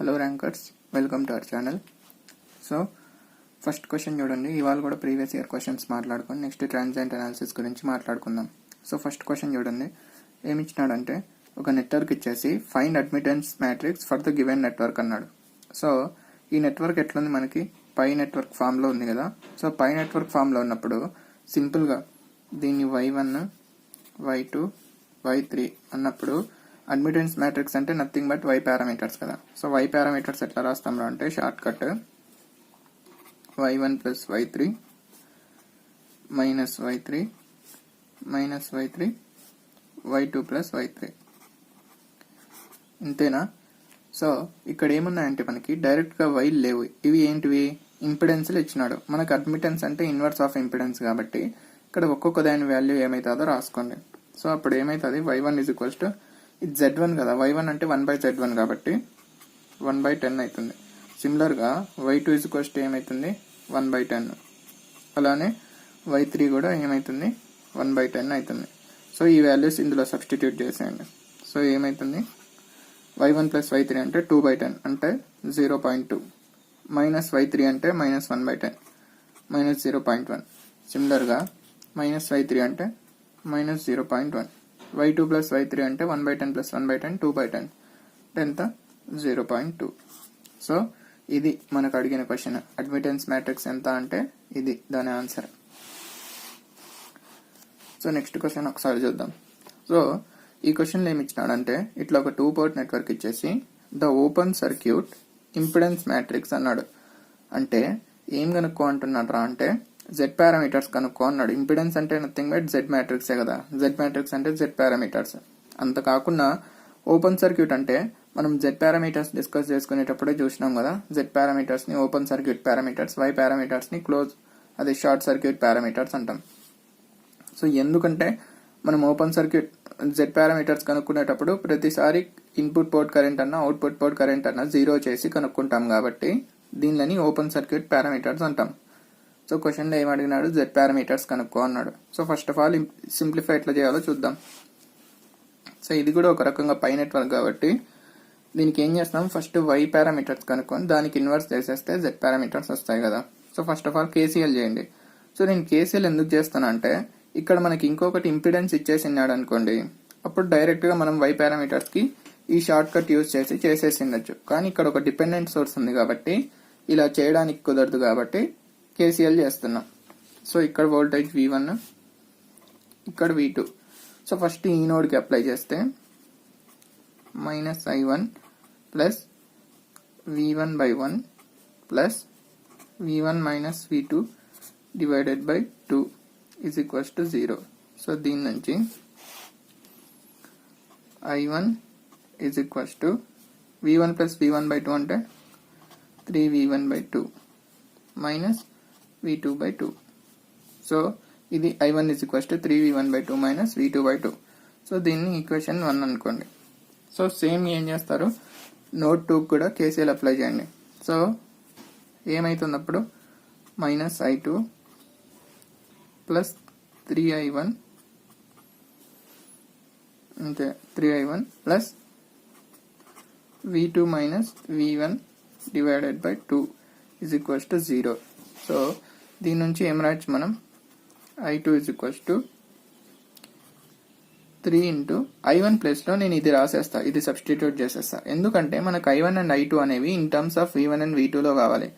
Hello rankers, welcome to our channel. So first question చూడండి. ఇవాళ కూడా ప్రీవియస్ ఇయర్ క్వశ్చన్స్ మాట్లాడుకొని నెక్స్ట్ ట్రాన్సియెంట్ అనాలిసిస్ గురించి మాట్లాడుకుందాం. సో ఫస్ట్ క్వశ్చన్ చూడండి, ఏమి ఇచ్చినాడంటే ఒక నెట్వర్క్ ఇచ్చేసి find admittance matrix for the given network అన్నాడు. సో ఈ నెట్వర్క్ ఎట్లుంది, మనకి పై నెట్వర్క్ ఫామ్లో ఉంది కదా. సో పై నెట్వర్క్ ఫామ్లో ఉన్నప్పుడు సింపుల్గా దీన్ని y1 y2 y3 అన్నప్పుడు అడ్మిటెన్స్ మ్యాట్రిక్స్ అంటే నథింగ్ బట్ y పారామీటర్స్ కదా. సో y పారామీటర్స్ ఎట్లా రాస్తాం అంటే short cut y1 plus y3 minus y3 minus y3 y2 plus y3 ఇంతేనా. సో ఇక్కడ ఏమున్నాయంటే మనకి డైరెక్ట్గా y లేవు. ఇవి ఏంటివి, ఇంపిడెన్స్లు ఇచ్చినాడు. మనకు అడ్మిటెన్స్ అంటే ఇన్వర్స్ ఆఫ్ ఇంపిడెన్స్ కాబట్టి ఇక్కడ ఒక్కొక్క దాని వాల్యూ ఏమవుతుందో రాసుకోండి. సో అప్పుడు ఏమవుతుంది, y1 ఈజ్ ఈక్వల్స్ టు ఇది z1 కదా, y1 అంటే 1/z1 కాబట్టి 1/10 అవుతుంది. సిమిలర్గా y2 ఈజ్ ఈక్వల్స్ టు ఏమవుతుంది 1/10. అలానే y3 కూడా ఏమవుతుంది 1/10 అవుతుంది. సో ఈ వాల్యూస్ ఇందులో సబ్స్టిట్యూట్ చేసేయండి. సో ఏమవుతుంది y1 ప్లస్ y3 అంటే 2/10 అంటే 0.2 మైనస్ y3 అంటే మైనస్ 1/10 మైనస్ 0.1. సిమిలర్గా మైనస్ y3 అంటే మైనస్ 0.1. y2 ప్లస్ y3 అంటే 1/10 ప్లస్ 1/10 2/10 ఎంత 0.2. సో ఇది మనకు అడిగిన క్వశ్చన్. అడ్మిటెన్స్ మ్యాట్రిక్స్ ఎంత అంటే ఇది దాని ఆన్సర్. సో నెక్స్ట్ క్వశ్చన్ ఒకసారి చూద్దాం. సో ఈ క్వశ్చన్లో ఏమి ఇచ్చినాడంటే ఇట్లా ఒక 2 పోర్ట్ నెట్వర్క్ ఇచ్చేసి the open circuit impedance matrix అన్నాడు. అంటే ఏం కనుక్కో అంటున్నాడు రా అంటే జెడ్ పారామీటర్స్ కనుక్కో అన్నాడు. ఇంపిడెన్స్ అంటే నథింగ్ బట్ జెడ్ మ్యాట్రిక్సే కదా. జెడ్ మ్యాట్రిక్స్ అంటే జెడ్ పారామీటర్స్. అంత కాకుండా ఓపెన్ సర్క్యూట్ అంటే మనం జెడ్ పారామీటర్స్ డిస్కస్ చేసుకునేటప్పుడే చూసినాం కదా. జెడ్ పారామీటర్స్ ని open circuit parameters, Y parameters ని క్లోజ్ అదే షార్ట్ సర్క్యూట్ పారామీటర్స్ అంటాం. సో ఎందుకంటే మనం ఓపెన్ సర్క్యూట్ జెడ్ పారామీటర్స్ కనుక్కునేటప్పుడు ప్రతిసారి ఇన్పుట్ పోర్ట్ కరెంట్ అన్నా అవుట్పుట్ పోర్ట్ కరెంట్ అన్నా 0 చేసి కనుక్కుంటాం కాబట్టి దీనిని ఓపెన్ సర్క్యూట్ పారామీటర్స్ అంటాం. సో క్వశ్చన్లో ఏం అడిగినాడు, జెడ్ పారామీటర్స్ కనుక్కో అన్నాడు. So first of all simplify ఎట్లా చేయాలో చూద్దాం. సో ఇది కూడా ఒక రకంగా పై నెట్వర్క్ కాబట్టి దీనికి ఏం చేస్తాం, ఫస్ట్ వై పారామీటర్స్ కనుక్కొని దానికి ఇన్వర్స్ చేసేస్తే జెడ్ పారామీటర్స్ వస్తాయి కదా. So first of all KCL చేయండి. సో నేను కేసీఎల్ ఎందుకు చేస్తానంటే ఇక్కడ మనకి ఇంకొకటి ఇంపిడెన్స్ ఇచ్చేసినాడు అనుకోండి, అప్పుడు డైరెక్ట్గా మనం వై పారామీటర్స్కి ఈ షార్ట్ కట్ యూజ్ చేసి చేసేసిండొచ్చు. కానీ ఇక్కడ ఒక డిపెండెంట్ సోర్స్ ఉంది కాబట్టి ఇలా చేయడానికి కుదరదు కాబట్టి కేసీఎల్ చేస్తున్నాం. సో ఇక్కడ వోల్టేజ్ V1, ఇక్కడ V2. సో ఫస్ట్ ఈ నోడ్కి అప్లై చేస్తే minus I1 plus V1/1 plus V1 minus V2 divided by 2 is equals to 0. So దీని నుంచి I1 is equals to V1 plus V1/2 అంటే 3V1/2 మైనస్ V2/2. సో ఇది I1 is equals to 3V1/2 minus V2/2. So దీన్ని equation 1 అనుకోండి. So same ఏం చేస్తారు, node 2 కూడా KCL apply చేయండి. సో ఏమవుతుంది అప్పుడు మైనస్ I2 ప్లస్ 3I1 అంటే 3I1 plus V2 minus V1 divided by 2 is equals to 0. So దీని నుంచి ఏం రాయొచ్చు మనం, I2 is equals to 3 into I1 ప్లేస్లో నేను ఇది రాసేస్తా, ఇది సబ్స్టిట్యూట్ చేసేస్తా. ఎందుకంటే మనకు I1 అండ్ I2 అనేవి in terms of V1 and V2లో కావాలి.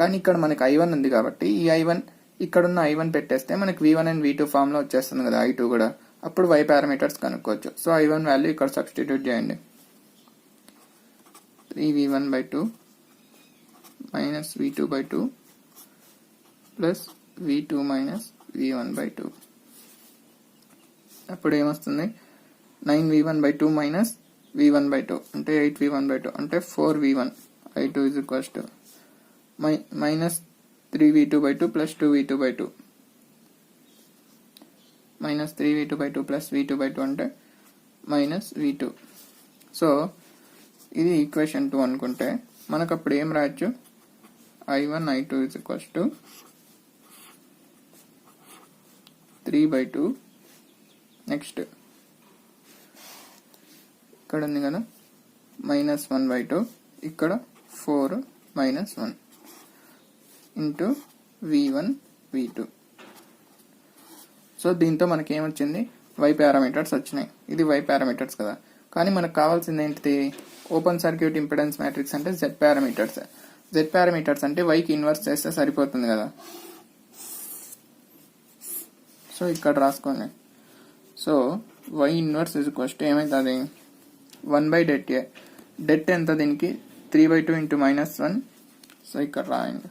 కానీ ఇక్కడ మనకి I1 ఉంది కాబట్టి ఈ I1 ఇక్కడున్న I1 పెట్టేస్తే మనకి V1 అండ్ V2 ఫామ్లో వచ్చేస్తుంది కదా I2 కూడా. అప్పుడు y పారామీటర్స్ కనుక్కోవచ్చు. సో I1 వాల్యూ ఇక్కడ సబ్స్టిట్యూట్ చేయండి. 3V1/2 minus V2/2 plus V2 minus V1/2. అప్పుడు ఏమొస్తుంది 9V1/2 మైనస్ V1/2 అంటే 8V1/2 అంటే 4V1. I2 is equals to minus 3V2/2 plus 2V2/2 minus 3V2/2 plus V2/2 అంటే మైనస్ V2. సో ఇది equation 2 అనుకుంటే మనకు అప్పుడు ఏం రాయొచ్చు, I1 I2 is equals to 3/2 next ఇక్కడ ఉంది కదా -1/2, ఇక్కడ 4 minus 1 into v1 v2. So దీంతో మనకి ఏమొచ్చింది, y పారామీటర్స్ వచ్చినాయి. ఇది y పారామీటర్స్ కదా. కానీ మనకు కావాల్సింది ఏంటిది, ఓపెన్ సర్క్యూట్ ఇంపిడెన్స్ మ్యాట్రిక్స్ అంటే z పారామీటర్స్. z పారామీటర్స్ అంటే yకి ఇన్వర్స్ చేస్తే సరిపోతుంది కదా. సో ఇక్కడ రాసుకోండి. So y inverse is equals to ఏమవుతుంది, 1/det. డెట్ ఎంత దీనికి, 3/2 ఇంటూ -1. సో ఇక్కడ రాయండి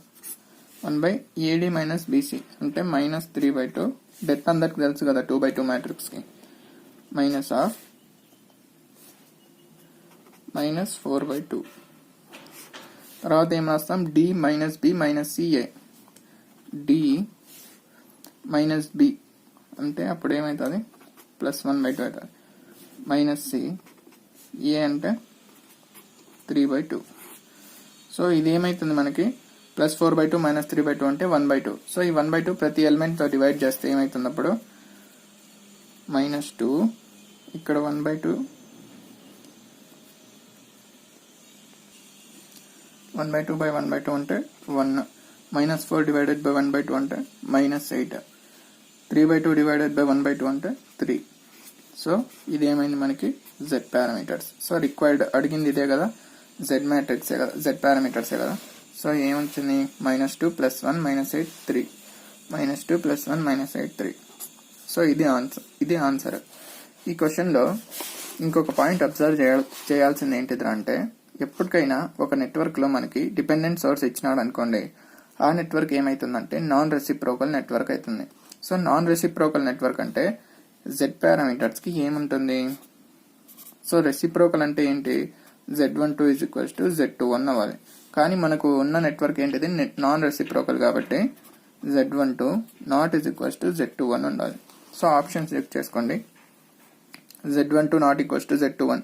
1/ad మైనస్ bc అంటే -3/2. డెట్ అందరికి తెలుసు కదా 2/2 మ్యాట్రిక్స్కి. Minus of -4/2. తర్వాత ఏం రాస్తాం, d minus b minus ca. d minus b అంటే అప్పుడు ఏమవుతుంది, +1/2 అవుతుంది. మైనస్ c, a అంటే 3/2. సో ఇది ఏమవుతుంది మనకి, +4/2 -3/2 అంటే 1/2. సో ఈ 1/2 ప్రతి ఎలిమెంట్తో డివైడ్ చేస్తే ఏమవుతుంది అప్పుడు, -2. ఇక్కడ 1/2 1/2 1/2 అంటే 1. -4 డివైడెడ్ బై 1/2 అంటే -8. 3/2 డివైడెడ్ బై 1/2 అంటే 3. సో ఇది ఏమైంది మనకి, z పారామీటర్స్. సో రిక్వైర్డ్ అడిగింది ఇదే కదా, z మ్యాట్రిక్సే కదా, z పారామీటర్సే కదా. సో ఏమొచ్చింది, -2 + 1 -8 3. -2 + 1 -8 3. సో ఇది ఆన్సర్. ఈ క్వశ్చన్లో ఇంకొక పాయింట్ అబ్జర్వ్ చేయాల్సింది ఏంటిదిరా అంటే, ఎప్పటికైనా ఒక నెట్వర్క్లో మనకి డిపెండెంట్ సోర్స్ ఇచ్చినాడు అనుకోండి, ఆ నెట్వర్క్ ఏమవుతుందంటే నాన్ రెసిప్రోకల్ నెట్వర్క్ అవుతుంది. సో నాన్ రెసిప్రోకల్ నెట్వర్క్ అంటే z పారామీటర్స్కి ఏముంటుంది, సో రెసిప్రోకల్ అంటే ఏంటి, z12 = z21 అవ్వాలి. కానీ మనకు ఉన్న నెట్వర్క్ ఏంటిది, నాన్ రెసిప్రోకల్ కాబట్టి z12 నాట్ = z21 ఉండాలి. సో ఆప్షన్స్ చెక్ చేసుకోండి. z12 not = z21.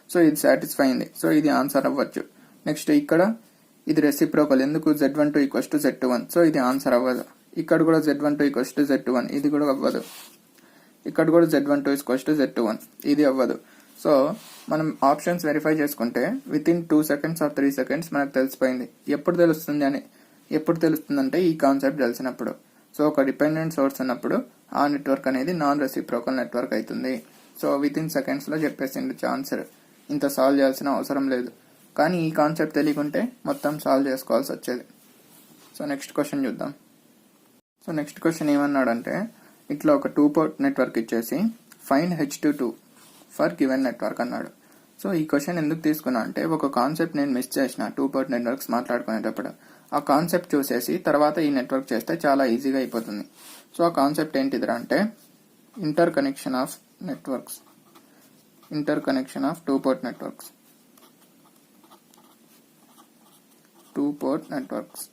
సో ఇది సాటిస్ఫై అయింది. సో ఇది ఆన్సర్ అవ్వచ్చు. నెక్స్ట్ ఇక్కడ ఇది రెసిప్రోకల్, ఎందుకు, z12 = z21. సో ఇది ఆన్సర్ అవ్వదు. ఇక్కడ కూడా z12 = z21, ఇది కూడా అవ్వదు. ఇక్కడ కూడా z12 = z21, ఇది అవ్వదు. సో మనం ఆప్షన్స్ వెరిఫై చేసుకుంటే వితిన్ 2 seconds ఆర్ 3 seconds మనకు తెలిసిపోయింది. ఎప్పుడు తెలుస్తుందంటే ఈ కాన్సెప్ట్ తెలిసినప్పుడు. సో ఒక డిపెండెంట్ సోర్స్ ఉన్నప్పుడు ఆ నెట్వర్క్ అనేది నాన్ రెసిప్రోకల్ నెట్వర్క్ అవుతుంది. సో వితిన్ సెకండ్స్లో చెప్పేసింది ఆన్సర్. ఇంత సాల్వ్ చేయాల్సిన అవసరం లేదు. కానీ ఈ కాన్సెప్ట్ తెలియకుంటే మొత్తం సాల్వ్ చేసుకోవాల్సి వచ్చేది. సో నెక్స్ట్ క్వశ్చన్ చూద్దాం. సో నెక్స్ట్ క్వశ్చన్ ఏమన్నాడంటే, ఇట్లా ఒక 2 port నెట్వర్క్ ఇచ్చేసి find H22 for given network అన్నాడు. సో ఈ క్వశ్చన్ ఎందుకు తీసుకున్నా అంటే, ఒక కాన్సెప్ట్ నేను మిస్ చేసిన 2 port నెట్వర్క్స్ మాట్లాడుకునేటప్పుడు. ఆ కాన్సెప్ట్ చూసేసి తర్వాత ఈ నెట్వర్క్ చేస్తే చాలా ఈజీగా అయిపోతుంది. సో ఆ కాన్సెప్ట్ ఏంటిదిరా అంటే, inter connection of 2 port networks. 2 port networks.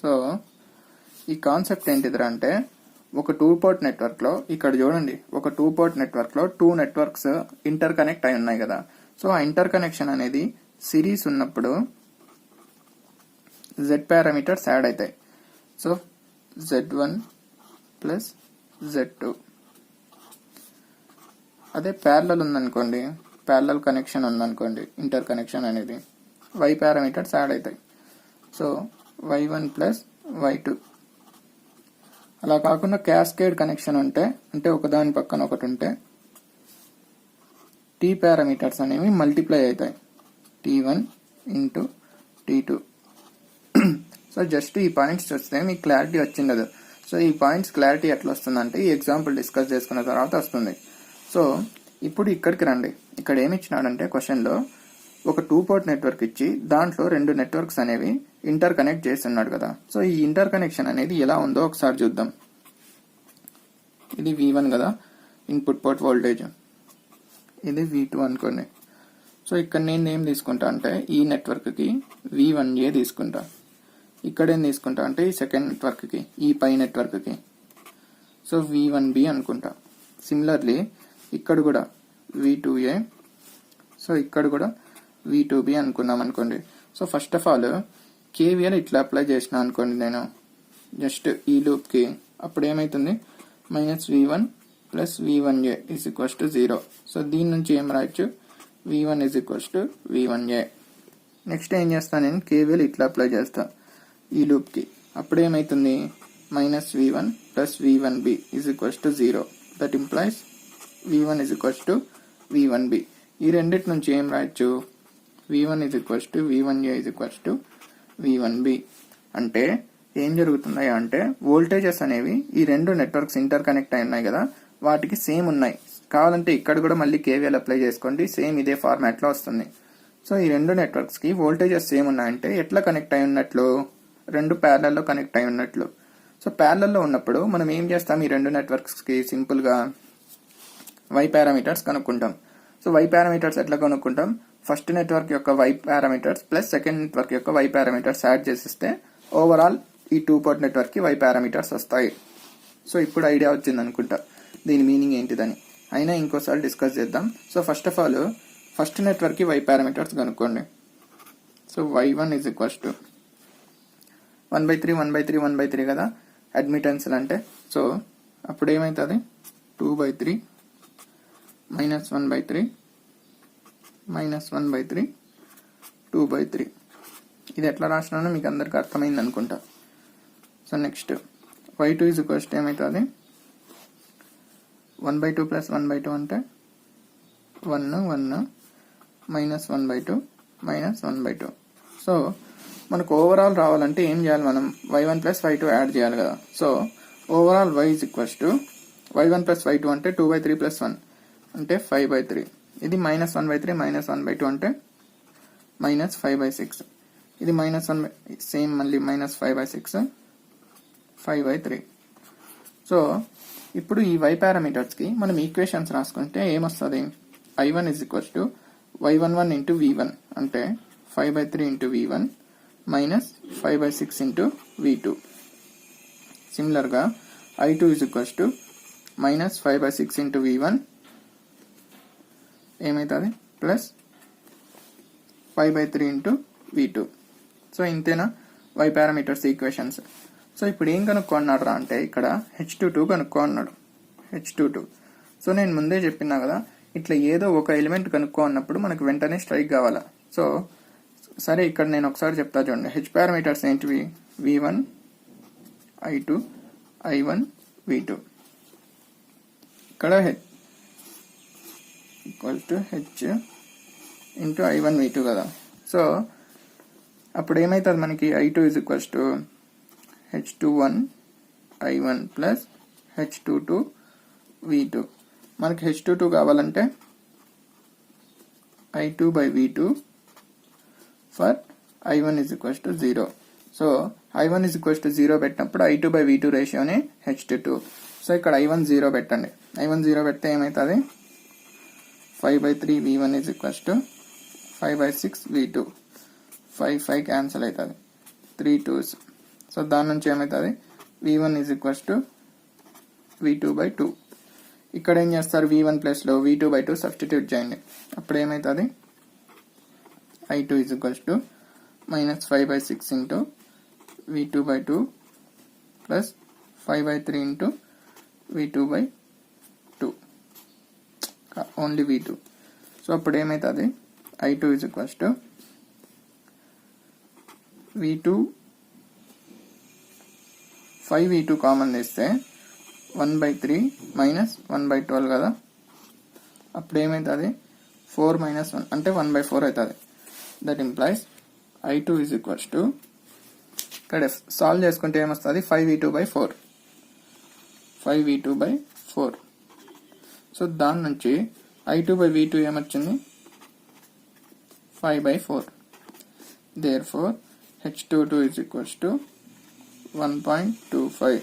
So ఈ కాన్సెప్ట్ ఏంటిదిరా అంటే, ఒక 2 port నెట్వర్క్లో, ఇక్కడ చూడండి, ఒక 2 port నెట్వర్క్లో 2 నెట్వర్క్స్ ఇంటర్ కనెక్ట్ అయి ఉన్నాయి కదా. సో ఆ ఇంటర్ కనెక్షన్ అనేది సిరీస్ ఉన్నప్పుడు z పారామీటర్స్ యాడ్ అవుతాయి. So z1 + z2. అదే ప్యారలల్ ఉందనుకోండి, ప్యారలల్ కనెక్షన్ ఉందనుకోండి, ఇంటర్ కనెక్షన్ అనేది y పారామీటర్స్ యాడ్ అవుతాయి. So y1 + y2. అలా కాకుండా క్యాస్కేడ్ కనెక్షన్ ఉంటే, అంటే ఒకదాని పక్కన ఒకటి ఉంటే, t పారామీటర్స్ అనేవి మల్టిప్లై అవుతాయి, t1 × t2. సో జస్ట్ ఈ పాయింట్స్ చూస్తే మీకు క్లారిటీ వచ్చిండదు. సో ఈ పాయింట్స్ క్లారిటీ ఎట్లా వస్తుందంటే, ఈ ఎగ్జాంపుల్ డిస్కస్ చేసుకున్న తర్వాత వస్తుంది. సో ఇప్పుడు ఇక్కడికి రండి. ఇక్కడ ఏమి ఇచ్చినాడంటే క్వశ్చన్లో, ఒక 2 port నెట్వర్క్ ఇచ్చి దాంట్లో 2 నెట్వర్క్స్ అనేవి ఇంటర్ కనెక్ట్ చేస్తున్నాడు కదా. సో ఈ ఇంటర్ కనెక్షన్ అనేది ఎలా ఉందో ఒకసారి చూద్దాం. ఇది V1 కదా, ఇన్పుట్ పోర్ట్ వోల్టేజ్. ఇది V2 అనుకోండి. సో ఇక్కడ నేను ఏం తీసుకుంటా అంటే, ఈ నెట్వర్క్కి V1A తీసుకుంటా. ఇక్కడ ఏం తీసుకుంటా అంటే, ఈ సెకండ్ నెట్వర్క్కి, ఈ పై నెట్వర్క్కి సో V1B అనుకుంటా. సిమిలర్లీ ఇక్కడ కూడా V2A, సో ఇక్కడ కూడా V2B అనుకున్నాం అనుకోండి. So first of all KVL ఇట్లా అప్లై చేసిన అనుకోండి నేను, జస్ట్ ఈ లూప్కి, అప్పుడు ఏమవుతుంది, -V1 + V1A = 0. సో దీని నుంచి ఏం రాయొచ్చు, V1 = V1A. నెక్స్ట్ ఏం చేస్తాను, నేను కేవీఎల్ ఇట్లా అప్లై చేస్తా ఈ లూప్కి. అప్పుడు ఏమవుతుంది, -v1 + v1b = 0. That implies v1 = v1b. ఈ రెండిటి నుంచి ఏం రాయొచ్చు, v1 = v1a = v1b. అంటే ఏం జరుగుతున్నాయి అంటే వోల్టేజెస్ అనేవి ఈ రెండు నెట్వర్క్స్ ఇంటర్ కనెక్ట్ అయి ఉన్నాయి కదా, వాటికి సేమ్ ఉన్నాయి. కావాలంటే ఇక్కడ కూడా మళ్ళీ కేవీఎల్ అప్లై చేసుకోండి, సేమ్ ఇదే ఫార్మాట్లో వస్తుంది. సో ఈ రెండు నెట్వర్క్స్కి వోల్టేజెస్ సేమ్ ఉన్నాయంటే ఎట్లా కనెక్ట్ అయి ఉన్నట్లు, రెండు ప్యారలల్లో కనెక్ట్ అయి ఉన్నట్లు. సో ప్యారలల్లో ఉన్నప్పుడు మనం ఏం చేస్తాం, ఈ రెండు నెట్వర్క్స్కి సింపుల్గా వై పారామీటర్స్ కనుక్కుంటాం. సో వై పారామీటర్స్ ఎట్లా కనుక్కుంటాం, ఫస్ట్ నెట్వర్క్ యొక్క Y parameters plus second network యొక్క వై పారామీటర్స్ యాడ్ చేసిస్తే ఓవరాల్ ఈ 2 పోర్ట్ నెట్వర్క్కి వై పారామీటర్స్ వస్తాయి. సో ఇప్పుడు ఐడియా వచ్చింది అనుకుంటా దీని మీనింగ్ ఏంటిదని. అయినా ఇంకోసారి డిస్కస్ చేద్దాం. So first of all first network Y parameters కనుక్కోండి. సో y1 = 1/3 1/3 1/3 కదా అడ్మిటెన్స్లు అంటే. సో అప్పుడు ఏమవుతుంది, 2/3 -1/3 -1/3 2/3. ఇది ఎట్లా రాసినానో మీకు అందరికి అర్థమైంది అనుకుంటా. సో నెక్స్ట్ y2 = ఏమవుతుంది, 1/2 + 1/2 అంటే 1 1 -1/2 -1/2. సో మనకు ఓవరాల్ రావాలంటే ఏం చేయాలి, మనం y1 + y2 యాడ్ చేయాలి కదా. So overall y = y1 + y2 అంటే 2/3 + 1 అంటే 5/3. ఇది -1/3 -1/2 అంటే -5/6. ఇది -1 సేమ్ మళ్ళీ -5/6 5/3. సో ఇప్పుడు ఈ y పారామీటర్స్కి మనం ఈక్వేషన్స్ రాసుకుంటే ఏమొస్తుంది, i1 = y11 × v1 అంటే 5/3 × v1 -5/6 × v2. సిమిలర్గా i2 = -5/6 × v1 ఏమవుతుంది +5/3 × v2. సో ఇంతేనా y పారామీటర్స్ ఈక్వేషన్స్. సో ఇప్పుడు ఏం కనుక్కున్నాడు రా అంటే ఇక్కడ H22 కనుక్కున్నాడు, H22. సో నేను ముందే చెప్పినా కదా, ఇట్లా ఏదో ఒక ఎలిమెంట్ కనుక్కున్నప్పుడు మనకు వెంటనే స్ట్రైక్ కావాలా. సో సరే ఇక్కడ నేను ఒకసారి చెప్తా చూడండి. H పారామీటర్స్ ఏంటివి, v1 i2 i1 v2. ఇక్కడ H × i1 v2 కదా. సో అప్పుడు ఏమవుతుంది మనకి, i2 = H21 i1 + H22 v2. మనకి H22 కావాలంటే i2/v2 for i1 = 0. So i1 = 0 పెట్టినప్పుడు i2/v2 రేషియోని H22. సో ఇక్కడ i1 0 పెట్టండి. i1 0 పెడితే ఏమవుతుంది, 5/3 v1 = 5/6 v2. 5 క్యాన్సిల్ అవుతుంది, 3 2s. సో దాని నుంచి ఏమవుతుంది, v1 = v2/2. ఇక్కడ ఏం చేస్తారు, v1 ప్లస్లో v2/2 సబ్స్టిట్యూట్ చేయండి. అప్పుడు ఏమవుతుంది, i2 = -5/6 × v2/2 + 5/3 × v2/2 only v2. So అప్పుడు ఏమవుతుంది, i2 = v2 5v2 కామన్ తీస్తే 1/3 -1/12 కదా. అప్పుడు ఏమవుతుంది, 4 - 1 అంటే 1/4 అవుతుంది. దట్ ఇంప్లైస్ i2 = ఇక్కడ సాల్వ్ చేసుకుంటే ఏమొస్తుంది, 5v2/4 5v2/4. సో దాని నుంచి i2/v2 ఏమొచ్చింది, 5/4. therefore H22 = 1.25.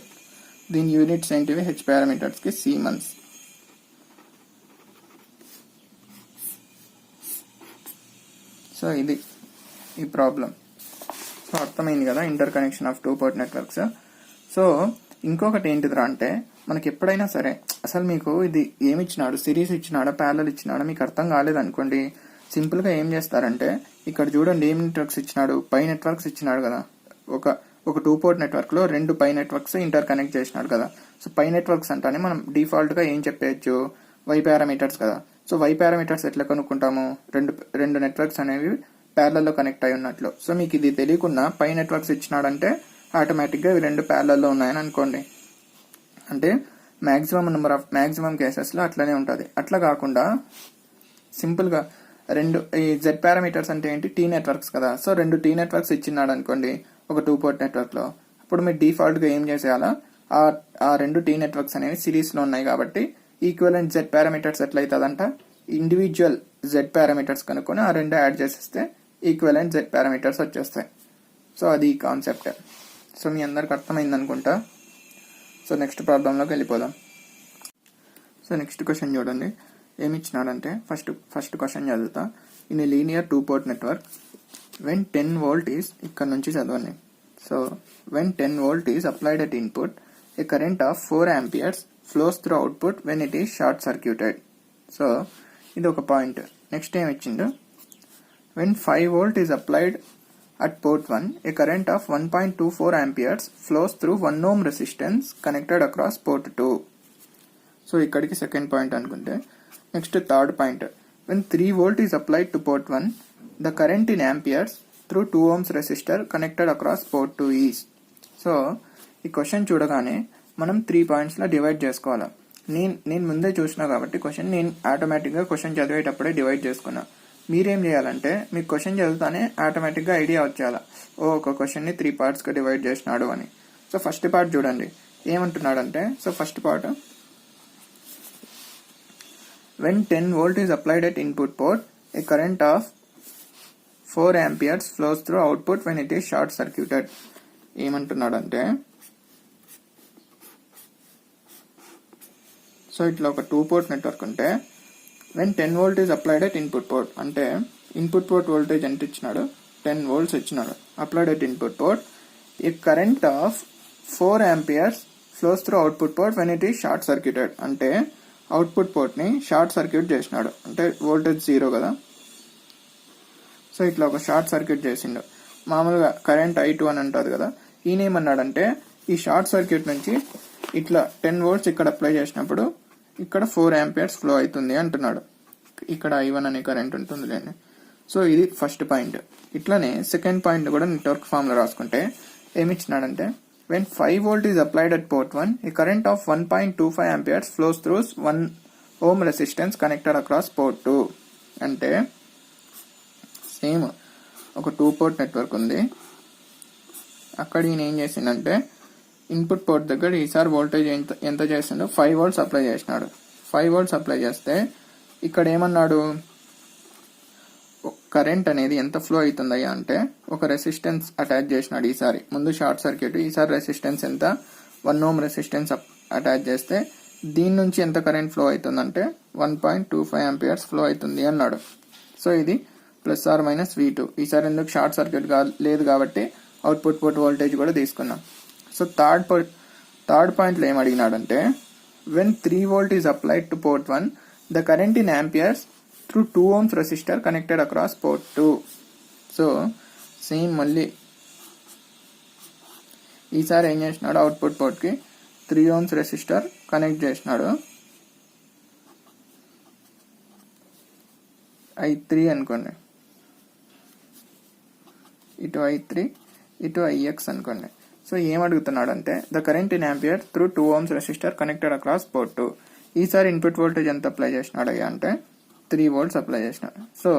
దీని యూనిట్స్ ఏంటివి, H పారామీటర్స్కి సీమన్స్. సో ఇది ఈ ప్రాబ్లం. సో అర్థమైంది కదా, inter connection of 2 port networks. So ఇంకొకటి ఏంటిదిరా అంటే, మనకి ఎప్పుడైనా సరే అసలు మీకు ఇది ఏమి ఇచ్చినాడు, సిరీస్ ఇచ్చినాడా ప్యారలల్ ఇచ్చినాడా మీకు అర్థం కాలేదనుకోండి, సింపుల్గా ఏం చేస్తారంటే ఇక్కడ చూడండి ఏం నెట్వర్క్స్ ఇచ్చినాడు, పై నెట్వర్క్స్ ఇచ్చినాడు కదా. ఒక 2 పోర్ట్ నెట్వర్క్లో 2 పై నెట్వర్క్స్ ఇంటర్ కనెక్ట్ చేసినాడు కదా. సో పై నెట్వర్క్స్ అంటానే మనం డిఫాల్ట్గా ఏం చెప్పేయచ్చు, వై పారామీటర్స్ కదా. సో వై పారామీటర్స్ ఎట్లా కనుక్కుంటాము, రెండు నెట్వర్క్స్ అనేవి ప్యారలలో కనెక్ట్ అయి ఉన్నట్లు. సో మీకు ఇది తెలియకుండా పై నెట్వర్క్స్ ఇచ్చినాడంటే ఆటోమేటిక్గా ఇవి రెండు ప్యారలలో ఉన్నాయని అనుకోండి. అంటే మ్యాక్సిమం కేసెస్లో అట్లనే ఉంటుంది. అట్లా కాకుండా సింపుల్గా ఈ జెడ్ పారామీటర్స్ అంటే ఏంటి, టీ నెట్వర్క్స్ కదా. సో 2 టీ నెట్వర్క్స్ ఇచ్చినాడు అనుకోండి ఒక 2 పోర్ట్ నెట్వర్క్లో. అప్పుడు మీరు డిఫాల్ట్గా ఏం చేసేయాలా, ఆ 2 టీ నెట్వర్క్స్ అనేవి సిరీస్లో ఉన్నాయి కాబట్టి ఈక్వలెంట్ జెడ్ పారామీటర్స్ ఎట్లయితుందంట, ఇండివిజువల్ జెడ్ పారామీటర్స్ కనుక్కొని ఆ 2 యాడ్ చేసేస్తే ఈక్వలెంట్ జెడ్ పారామీటర్స్ వచ్చేస్తాయి. సో అది ఈ కాన్సెప్ట్. సో మీ అందరికి అర్థమైంది అనుకుంటా. సో నెక్స్ట్ ప్రాబ్లంలోకి వెళ్ళిపోదాం. సో నెక్స్ట్ క్వశ్చన్ చూడండి, ఏమి ఇచ్చినాడంటే ఫస్ట్ క్వశ్చన్ చదువుతా. In a linear 2 port network when 10 volt is, ఇక్కడ నుంచి చదవండి. So when 10 volt is applied at input, A current of 4 amperes flows through output when it is short circuited. So ఇది ఒక point. Next ఏమి ఇచ్చిండు, when 5 volt is applied at port 1, a current of 1.24 amperes flows through 1 ohm resistance connected across port 2. So ఇక్కడికి second point అనుకుంటే, next third point, when 3 volt is applied to port 1, the current in amperes through 2 ohms resistor connected across port 2 is. So ఈ question చూడగానే మనం 3 పాయింట్స్లో divide చేసుకోవాలి. నేను ముందే చూసినా కాబట్టి క్వశ్చన్ నేను ఆటోమేటిక్గా క్వశ్చన్ చదివేటప్పుడే డివైడ్ చేసుకున్నా. మీరేం చేయాలంటే మీకు క్వశ్చన్ చదువుతానే ఆటోమేటిక్గా ఐడియా వచ్చేయాలి, ఒక క్వశ్చన్ని 3 పార్ట్స్గా డివైడ్ చేసినాడు అని. సో ఫస్ట్ పార్ట్ చూడండి ఏమంటున్నాడంటే, so first part, when 10 volt is applied at input port, A current of 4 amperes flows through output when it is short circuited. ఏమంటున్నాడంటే, సో ఇట్లా ఒక 2 పోర్ట్ నెట్వర్క్ ఉంటే when 10 volt is applied at input port, అంటే input port voltage ఎంత ఇచ్చినాడు, 10 volts ఇచ్చినాడు. Applied at input port, A current of 4 amperes flows through output port when it is short circuited. అంటే output పోర్ట్ని short circuit చేసినాడు, అంటే voltage 0 కదా. So ఇట్లా ఒక షార్ట్ సర్క్యూట్ చేసిండు. మామూలుగా కరెంట్ I2 అని ఉంటుంది కదా. ఈయన ఏమన్నాడంటే ఈ షార్ట్ సర్క్యూట్ నుంచి ఇట్లా 10 volts ఇక్కడ అప్లై చేసినప్పుడు ఇక్కడ 4 amperes ఫ్లో అవుతుంది అంటున్నాడు. ఇక్కడ I1 అనే కరెంట్ ఉంటుంది లేండి. సో ఇది ఫస్ట్ పాయింట్. ఇట్లానే సెకండ్ పాయింట్ కూడా నెట్వర్క్ ఫామ్ లో రాసుకుంటే ఏమి ఇచ్చినాడంటే, when 5 volt is applied at port 1, a current of 1.25 amperes flows through 1 ohm resistance connected across port 2. అంటే సేమ్ ఒక 2 పోర్ట్ నెట్వర్క్ ఉంది. అక్కడ ఈయన ఏం చేసిందంటే ఇన్పుట్ పోర్ట్ దగ్గర ఈసారి వోల్టేజ్ ఎంత చేసిండో 5 volts అప్లై చేసినాడు. 5 volts అప్లై చేస్తే ఇక్కడ ఏమన్నాడు, కరెంట్ అనేది ఎంత ఫ్లో అవుతుందయ్యా అంటే ఒక రెసిస్టెన్స్ అటాచ్ చేసినాడు. ఈసారి ముందు షార్ట్ సర్క్యూట్, ఈసారి రెసిస్టెన్స్ ఎంత 1 ohm రెసిస్టెన్స్ అటాచ్ చేస్తే దీని నుంచి ఎంత కరెంట్ ఫ్లో అవుతుందంటే 1.25 amperes ఫ్లో అవుతుంది అన్నాడు. సో ఇది +or-V2. ఈసారి ఎందుకు షార్ట్ సర్క్యూట్ లేదు కాబట్టి అవుట్పుట్ పోర్ట్ వోల్టేజ్ కూడా తీసుకున్నాం. సో థర్డ్ పాయింట్లో ఏం అడిగినాడంటే, when 3 volt is applied to port 1, the current in amperes through 2 ohms resistor connected across port 2. So same మళ్ళీ ఈసారి ఏం చేసినాడు, అవుట్పుట్ పోర్ట్కి 3 ohms రెసిస్టర్ కనెక్ట్ చేసినాడు. I3 అనుకోండి, ఇటు I3 ఇటు IX అనుకోండి. సో ఏం అడుగుతున్నాడు అంటే, the current in ampere through 2 ohms resistor connected across port 2. ఈసారి ఇన్పుట్ వోల్టేజ్ ఎంత అప్లై చేసినాడు అంటే 3 volts అప్లై చేసినాడు. సో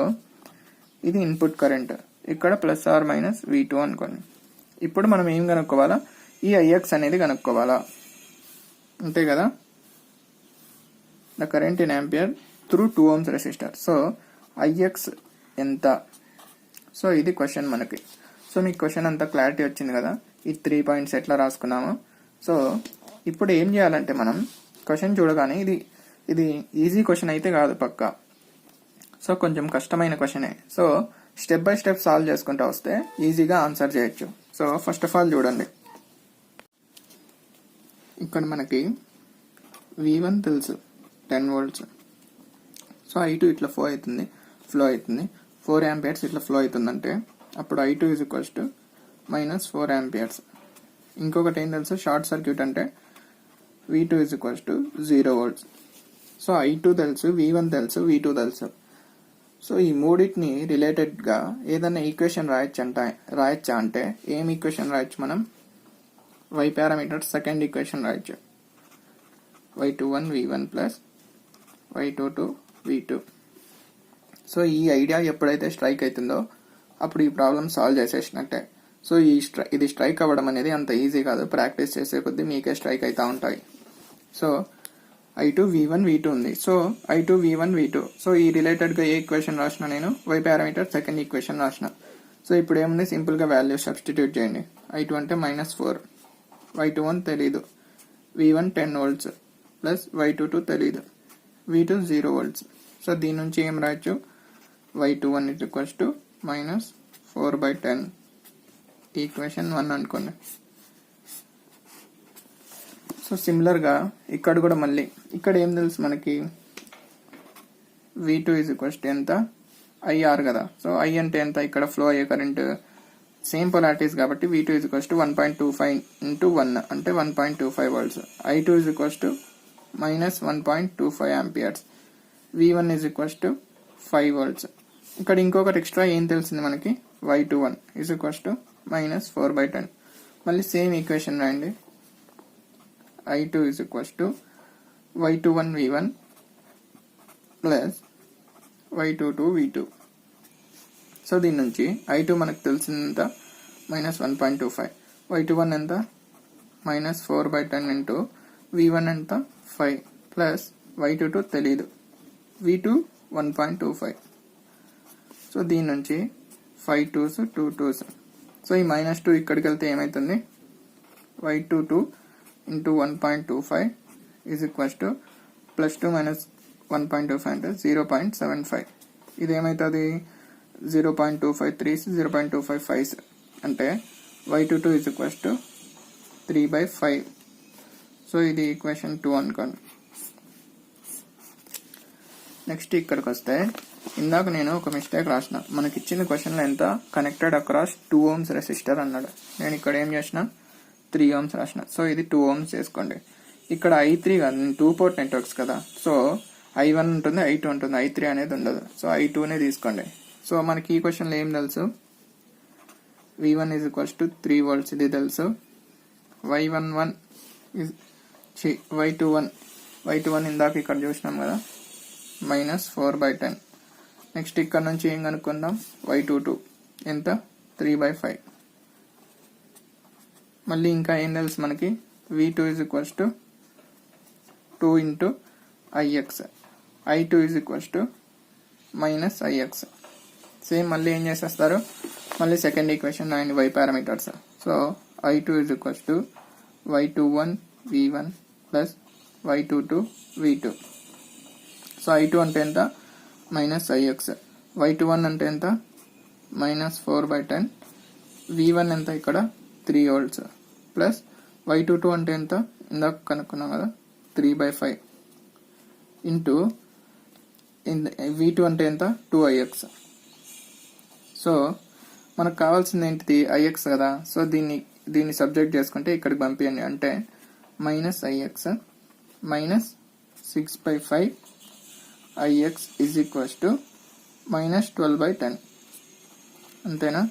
ఇది ఇన్పుట్ కరెంట్, ఇక్కడ +or-V2 అనుకోండి. ఇప్పుడు మనం ఏం కనుక్కోవాలా, ఈ IX అనేది కనుక్కోవాలా, అంతే కదా. The current in ampere through 2 ohms resistor. So IX ఎంత, సో ఇది క్వశ్చన్ మనకి. సో మీకు క్వశ్చన్ అంతా క్లారిటీ వచ్చింది కదా, ఈ 3 points ఎట్లా రాసుకున్నాము. సో ఇప్పుడు ఏం చేయాలంటే మనం క్వశ్చన్ చూడగానే ఇది ఈజీ క్వశ్చన్ అయితే కాదు పక్కా, సో కొంచెం కష్టమైన క్వశ్చనే. So step by step solve చేసుకుంటూ వస్తే ఈజీగా ఆన్సర్ చేయొచ్చు. సో ఫస్ట్ ఆఫ్ ఆల్ చూడండి, ఇక్కడ మనకి V1 తెలుసు 10 volts. సో I2 ఇట్లా ఫ్లో అవుతుంది 4 amperes ఇట్లా ఫ్లో అవుతుందంటే అప్పుడు I2 is equals to -4 amperes. ఇంకొకటి ఏం తెలుసు, షార్ట్ సర్క్యూట్ అంటే V2 is equals to 0 volts. So I2 తెలుసు, V1 తెలుసు, V2 తెలుసు. సో ఈ మూడింటిని రిలేటెడ్గా ఏదైనా ఈక్వేషన్ రాయొచ్చా అంటే ఏం ఈక్వేషన్ రాయొచ్చు మనం? y పారామీటర్ సెకండ్ ఈక్వేషన్ రాయొచ్చు. y21 v1 plus y22 v2. So ఈ ఐడియా ఎప్పుడైతే స్ట్రైక్ అవుతుందో అప్పుడు ఈ ప్రాబ్లమ్ సాల్వ్ చేసేసినట్టే. సో ఇది స్ట్రైక్ అవ్వడం అనేది అంత ఈజీ కాదు, ప్రాక్టీస్ చేసే కొద్దీ మీకే స్ట్రైక్ అవుతూ ఉంటాయి. సో i2 v1 v2 ఉంది. So i2 v1 v2. So ఈ రిలేటెడ్గా ఏ ఈక్వేషన్ రాసిన నేను? y పారామీటర్ సెకండ్ ఈక్వేషన్ రాసిన. సో ఇప్పుడు ఏముంది, సింపుల్గా వాల్యూ సబ్స్టిట్యూట్ చేయండి. i2 అంటే -4, y21 తెలీదు, v1 10 volts ప్లస్ y22 తెలీదు, v2 0 volts. సో దీని నుంచి ఏం రాయొచ్చు? y21 -4/10 ఈక్వేషన్ 1 అనుకోండి. సో సిమిలర్గా ఇక్కడ కూడా మళ్ళీ ఇక్కడ ఏం తెలుసు మనకి? v2 ఎంత? IR కదా. సో I అంటే ఎంత? ఇక్కడ ఫ్లో అయ్యే కరెంట్ సేమ్ పొలారిటీస్ కాబట్టి v2 1.25 × 1 అంటే 1.25 volts. i2 -1.25 amperes. v1 5 volts. ఇక్కడ ఇంకొకటి ఎక్స్ట్రా ఏం తెలిసింది మనకి? y21 -4/10. మళ్ళీ సేమ్ ఈక్వేషన్ రాయండి. i2 y21 v1 plus y22 v2. So దీని నుంచి i2 మనకు తెలిసిందంత -1.25, y21 ఎంత? -4/10 ఇంటూ v1 ఎంత? 5 ప్లస్ y22 తెలీదు, v2 1.25. సో దీని నుంచి 5 2s 2 2s. సో ఈ -2 ఇక్కడికి వెళ్తే ఏమవుతుంది? y22 ఇంటూ 1.25 +2 - 1.25 అంటే 0.75. ఇదేమవుతుంది? 0.253 0.255 అంటే y22 3/5. సో ఇది ఈక్వేషన్ 2 అనుకోండి. నెక్స్ట్ ఇక్కడికి వస్తే ఇందాక నేను ఒక మిస్టేక్ రాసిన. మనకి ఇచ్చిన క్వశ్చన్లో ఎంత? కనెక్టెడ్ అక్రాస్ 2 ohms రెసిస్టర్ అన్నాడు. నేను ఇక్కడ ఏం చేసిన? 3 ohms రాసిన. సో ఇది 2 ohms చేసుకోండి. ఇక్కడ i3 కాదు, 2 port నెట్వర్క్స్ కదా. సో i1 ఉంటుంది, i2 ఉంటుంది, i3 అనేది ఉండదు. సో i2నే తీసుకోండి. సో మనకి ఈ క్వశ్చన్లో ఏం తెలుసు? v1 3 volts ఇది తెలుసు. y21 ఇందాక ఇక్కడ చూసినాం కదా, -4/10. నెక్స్ట్ ఇక్కడ నుంచి ఏం కనుక్కుందాం? y22 ఎంత? 3/5. మళ్ళీ ఇంకా ఏం తెలుసు మనకి? v2 2 × ix, i2 -ix. Same మళ్ళీ ఏం చేసేస్తారు? మళ్ళీ సెకండ్ ఈక్వేషన్ రాయండి, y parameters. So i2 y21 v1 plus y22 v2. So i2 అంటే ఎంత? -ix. y21 అంటే ఎంత? -4/10. v1 ఎంత? ఇక్కడ 3 volts ప్లస్ y22 అంటే ఎంత? ఇందాక కనుక్కున్నాం కదా, 3/5 ఇంటూ v2 అంటే ఎంత? 2ix. సో మనకు కావాల్సింది ఏంటిది? ix కదా. సో దీన్ని సబ్జెక్ట్ చేసుకుంటే ఇక్కడికి పంపించండి. అంటే -ix -6/5 ix -12/10. అంతేనా?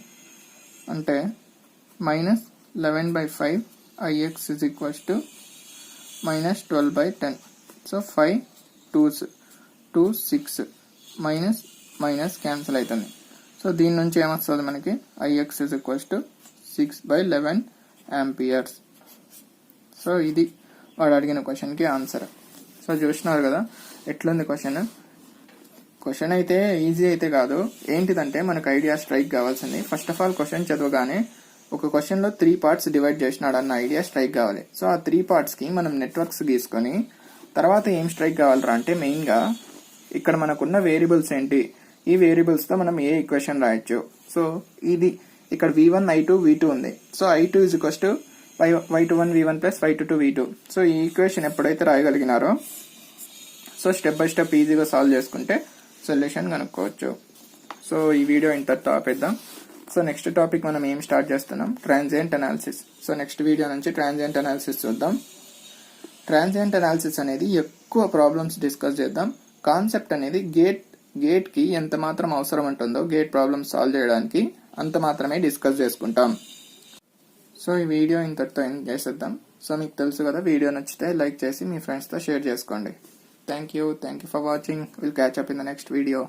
అంటే -11/5 ix -12/10. So 5 2s 2 6 minus cancel అవుతుంది. సో దీని నుంచి ఏమొస్తుంది మనకి? ix 6/11 amperes. సో ఇది వాడు అడిగిన క్వశ్చన్కి ఆన్సర్. సో చూసినారు కదా ఎట్లుంది క్వశ్చన్ అయితే ఈజీ అయితే కాదు. ఏంటిదంటే మనకు ఐడియా స్ట్రైక్ కావాల్సింది. ఫస్ట్ ఆఫ్ ఆల్ క్వశ్చన్ చదవగానే ఒక క్వశ్చన్లో 3 parts డివైడ్ చేసినాడు అన్న ఐడియా స్ట్రైక్ కావాలి. సో ఆ 3 partsకి మనం నెట్వర్క్స్ గీసుకొని తర్వాత ఏం స్ట్రైక్ కావాలరా అంటే మెయిన్గా ఇక్కడ మనకున్న వేరియబుల్స్ ఏంటి, ఈ వేరియబుల్స్తో మనం ఏ ఈక్వేషన్ రాయొచ్చు. సో ఇది ఇక్కడ v1 i2 v2 ఉంది. So i2 y21 v1 plus y22 v2. So ఈ ఈక్వేషన్ ఎప్పుడైతే రాయగలిగినారో సో స్టెప్ బై స్టెప్ ఈజీగా సాల్వ్ చేసుకుంటే సొల్యూషన్ కనుక్కోవచ్చు. సో ఈ వీడియో ఇంతటితో ఆపేద్దాం. సో నెక్స్ట్ టాపిక్ మనం ఏం స్టార్ట్ చేస్తున్నాం? Transient analysis. So next video నుంచి ట్రాన్సియెంట్ అనాలిసిస్ చూద్దాం. ట్రాన్సియెంట్ అనాలిసిస్ అనేది ఎక్కువ ప్రాబ్లమ్స్ డిస్కస్ చేద్దాం. కాన్సెప్ట్ అనేది గేట్కి ఎంత మాత్రం అవసరం ఉంటుందో గేట్ ప్రాబ్లమ్ సాల్వ్ చేయడానికి అంత మాత్రమే డిస్కస్ చేసుకుంటాం. సో ఈ వీడియో ఇంతటితో ఎండ్ చేసేద్దాం. సో మీకు తెలుసు కదా, వీడియో నచ్చితే లైక్ చేసి మీ ఫ్రెండ్స్తో షేర్ చేసుకోండి. Thank you for watching. Will catch up in the next video.